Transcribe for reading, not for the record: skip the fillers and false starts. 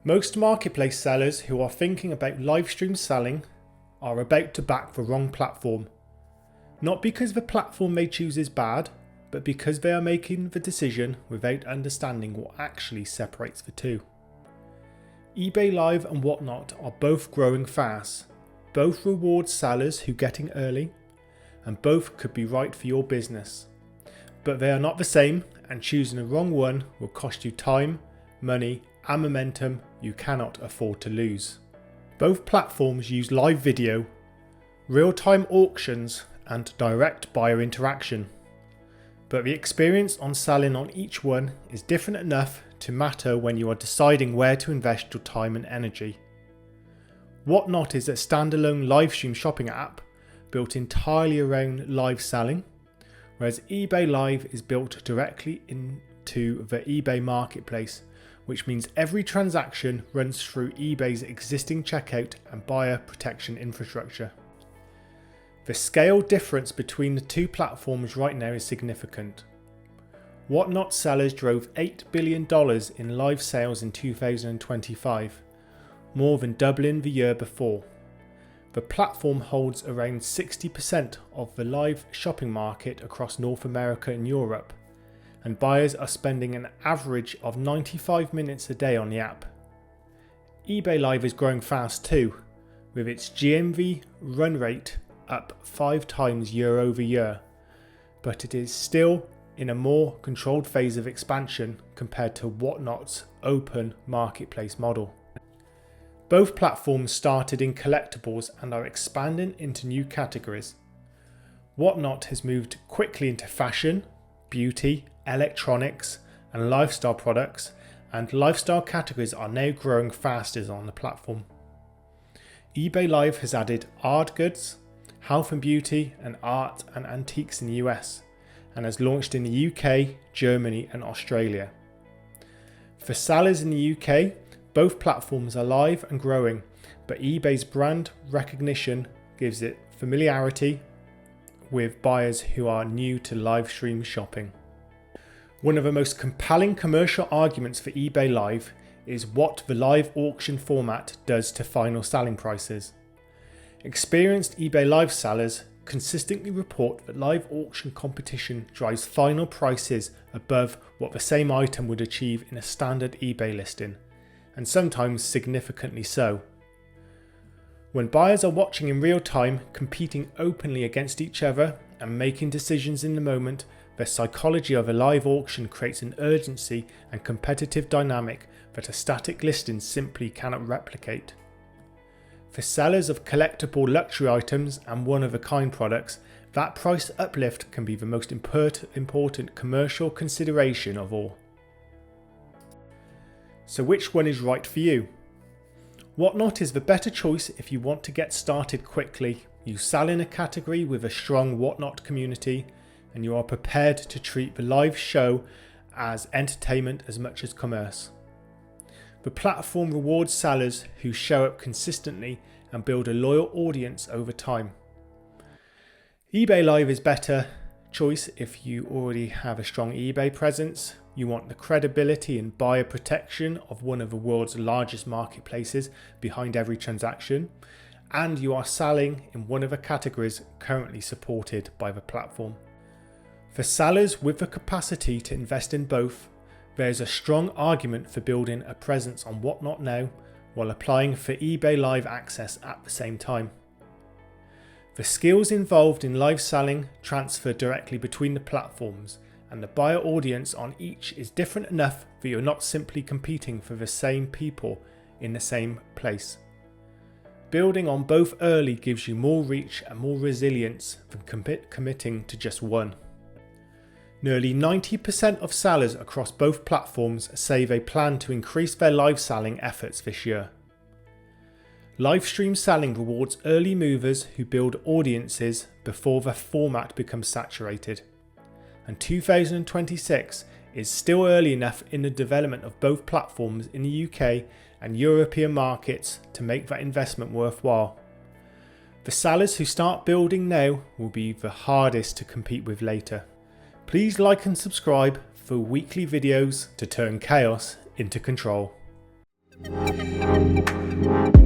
Most marketplace sellers who are thinking about live stream selling are about to back the wrong platform. Not because the platform they choose is bad, but because they are making the decision without understanding what actually separates the two. eBay Live and Whatnot are both growing fast. Both reward sellers who get in early, and both could be right for your business. But they are not the same, and choosing the wrong one will cost you time, money, and momentum you cannot afford to lose. Both platforms use live video, real-time auctions, and direct buyer interaction. But the experience on selling on each one is different enough to matter when you are deciding where to invest your time and energy. Whatnot is a standalone live stream shopping app built entirely around live selling, whereas eBay Live is built directly into the eBay marketplace, which means every transaction runs through eBay's existing checkout and buyer protection infrastructure. The scale difference between the two platforms right now is significant. Whatnot sellers drove $8 billion in live sales in 2025, more than doubling the year before. The platform holds around 60% of the live shopping market across North America and Europe, and buyers are spending an average of 95 minutes a day on the app. eBay Live is growing fast too, with its GMV run rate up 5 times year over year, but it is still in a more controlled phase of expansion compared to Whatnot's open marketplace model. Both platforms started in collectibles and are expanding into new categories. Whatnot has moved quickly into fashion, beauty, electronics, and lifestyle products, and lifestyle categories are now growing fastest on the platform. eBay Live has added art goods, health and beauty, and art and antiques in the US, and has launched in the UK, Germany, and Australia. For sellers in the UK, both platforms are live and growing, but eBay's brand recognition gives it familiarity with buyers who are new to live stream shopping. One of the most compelling commercial arguments for eBay Live is what the live auction format does to final selling prices. Experienced eBay Live sellers consistently report that live auction competition drives final prices above what the same item would achieve in a standard eBay listing, and sometimes significantly so. When buyers are watching in real time, competing openly against each other and making decisions in the moment, the psychology of a live auction creates an urgency and competitive dynamic that a static listing simply cannot replicate. For sellers of collectible luxury items and one-of-a-kind products, that price uplift can be the most important commercial consideration of all. So which one is right for you? Whatnot is the better choice if you want to get started quickly, you sell in a category with a strong Whatnot community, and you are prepared to treat the live show as entertainment as much as commerce. The platform rewards sellers who show up consistently and build a loyal audience over time. eBay Live is better choice if you already have a strong eBay presence, you want the credibility and buyer protection of one of the world's largest marketplaces behind every transaction, and you are selling in one of the categories currently supported by the platform. For sellers with the capacity to invest in both, there is a strong argument for building a presence on Whatnot now while applying for eBay Live access at the same time. The skills involved in live selling transfer directly between the platforms, and the buyer audience on each is different enough that you're not simply competing for the same people in the same place. Building on both early gives you more reach and more resilience than committing to just one. Nearly 90% of sellers across both platforms say they plan to increase their live selling efforts this year. Live stream selling rewards early movers who build audiences before the format becomes saturated. And 2026 is still early enough in the development of both platforms in the UK and European markets to make that investment worthwhile. The sellers who start building now will be the hardest to compete with later. Please like and subscribe for weekly videos to turn chaos into control. soon.